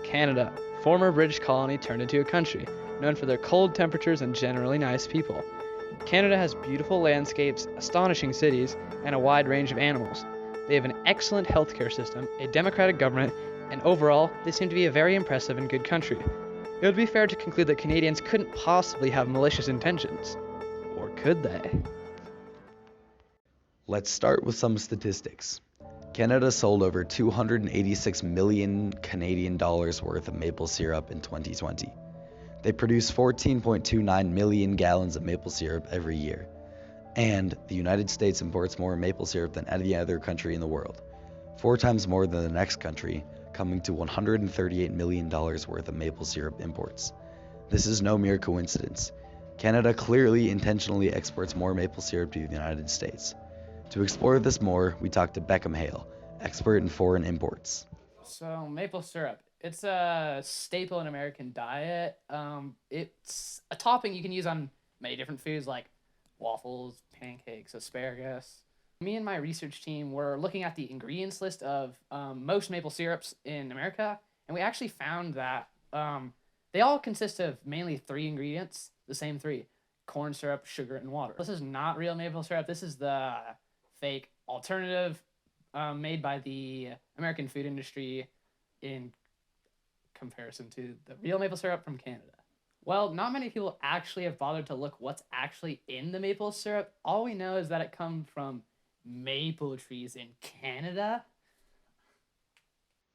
Canada, former British colony turned into a country, known for their cold temperatures and generally nice people. Canada has beautiful landscapes, astonishing cities, and a wide range of animals. They have an excellent healthcare system, a democratic government, and overall, they seem to be a very impressive and good country. It would be fair to conclude that Canadians couldn't possibly have malicious intentions. Or could they? Let's start with some statistics. Canada sold over 286 million Canadian dollars worth of maple syrup in 2020. They produce 14.29 million gallons of maple syrup every year. And the United States imports more maple syrup than any other country in the world, 4 times more than the next country, coming to $138 million worth of maple syrup imports. This is no mere coincidence. Canada clearly intentionally exports more maple syrup to the United States. To explore this more, we talked to Beckham Hale, expert in foreign imports. So maple syrup, it's a staple in American diet. It's a topping you can use on many different foods like waffles, pancakes, asparagus. Me and my research team were looking at the ingredients list of most maple syrups in America, and we actually found that they all consist of mainly 3 ingredients, the same 3: corn syrup, sugar, and water. This is not real maple syrup. This is the fake alternative made by the American food industry in comparison to the real maple syrup from Canada. Well, not many people actually have bothered to look what's actually in the maple syrup. All we know is that it comes from maple trees in Canada.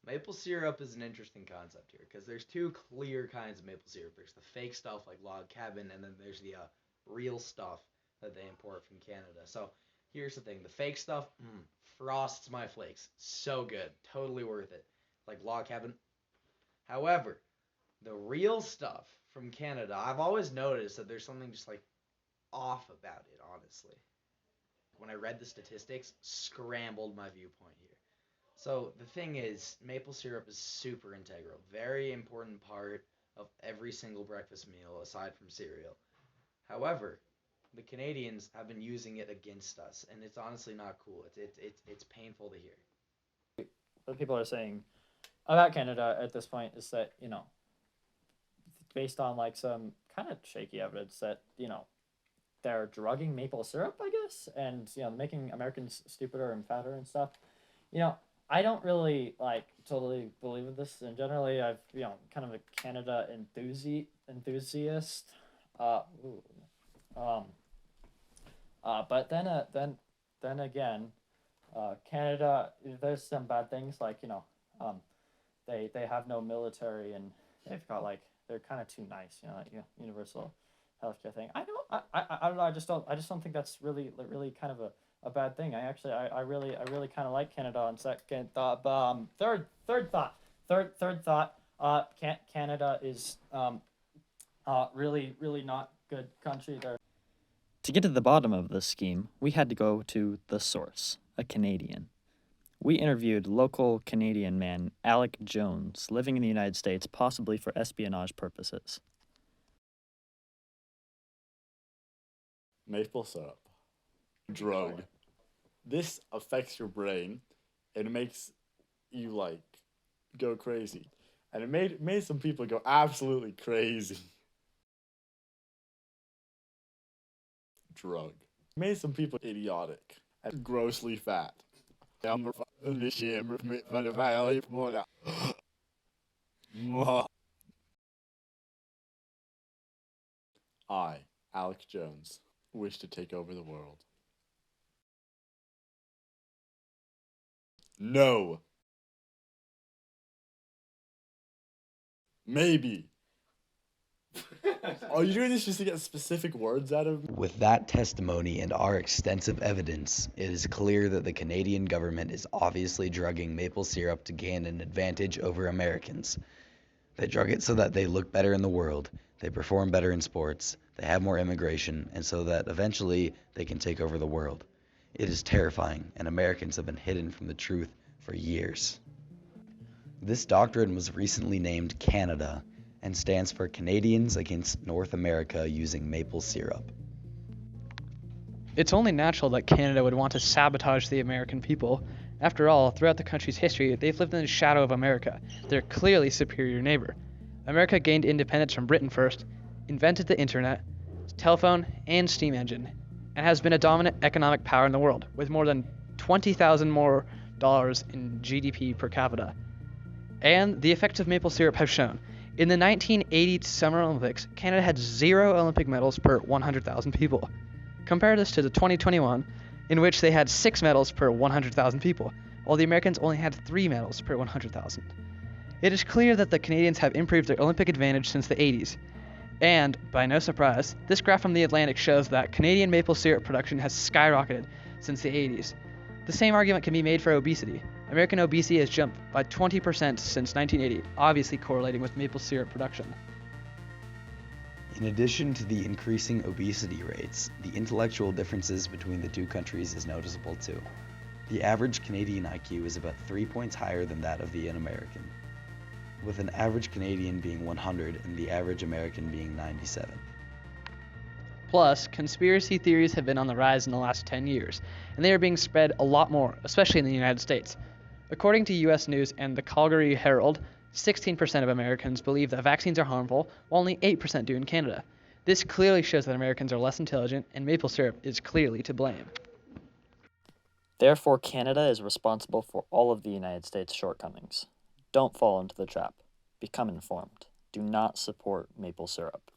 Maple syrup is an interesting concept here because there's 2 clear kinds of maple syrup. There's the fake stuff like Log Cabin, and then there's the real stuff that they import from Canada. So here's the thing. The fake stuff, frosts my flakes. So good. Totally worth it. Like Log Cabin. However, the real stuff from Canada, I've always noticed that there's something just like off about it, honestly. When I read the statistics, scrambled my viewpoint here. So the thing is, maple syrup is super integral. Very important part of every single breakfast meal aside from cereal. However, the Canadians have been using it against us, and it's honestly not cool. It's painful to hear. What people are saying about Canada at this point is that, based on like some kind of shaky evidence that, they're drugging maple syrup, I guess, and, making Americans stupider and fatter and stuff. I don't really like totally believe in this, and generally I've, kind of a Canada enthusiast. But then again, Canada, there's some bad things like, they have no military, and they've got like, they're kind of too nice, like, universal healthcare thing. I don't know. I just don't think that's really kind of a bad thing. I really kind of like Canada. On second thought, third thought. Canada is really not good country there. To get to the bottom of this scheme, we had to go to the source, a Canadian. We interviewed local Canadian man Alec Jones, living in the United States, possibly for espionage purposes. Maple syrup. Drug. This affects your brain, and it makes you, like, go crazy. And it made some people go absolutely crazy. Drug. Made some people idiotic and grossly fat. I, Alec Jones, wish to take over the world. No. Maybe. Are you doing this just to get specific words out of me? With that testimony and our extensive evidence, it is clear that the Canadian government is obviously drugging maple syrup to gain an advantage over Americans. They drug it so that they look better in the world, they perform better in sports, they have more immigration, and so that eventually they can take over the world. It is terrifying, and Americans have been hidden from the truth for years. This doctrine was recently named Canada, and stands for Canadians Against North America Using Maple Syrup. It's only natural that Canada would want to sabotage the American people, After all, throughout the country's history, they've lived in the shadow of America, their clearly superior neighbor. America gained independence from Britain first, invented the internet, telephone, and steam engine, and has been a dominant economic power in the world, with more than $20,000 more in GDP per capita. And the effects of maple syrup have shown. In the 1980 Summer Olympics, Canada had 0 Olympic medals per 100,000 people. Compare this to the 2021, in which they had 6 medals per 100,000 people, while the Americans only had 3 medals per 100,000. It is clear that the Canadians have improved their Olympic advantage since the 80s. And, by no surprise, this graph from The Atlantic shows that Canadian maple syrup production has skyrocketed since the 80s. The same argument can be made for obesity. American obesity has jumped by 20% since 1980, obviously correlating with maple syrup production. In addition to the increasing obesity rates, the intellectual differences between the two countries is noticeable too. The average Canadian IQ is about 3 points higher than that of an American, with an average Canadian being 100 and the average American being 97. Plus, conspiracy theories have been on the rise in the last 10 years, and they are being spread a lot more, especially in the United States. According to US News and the Calgary Herald, 16% of Americans believe that vaccines are harmful, while only 8% do in Canada. This clearly shows that Americans are less intelligent, and maple syrup is clearly to blame. Therefore, Canada is responsible for all of the United States' shortcomings. Don't fall into the trap. Become informed. Do not support maple syrup.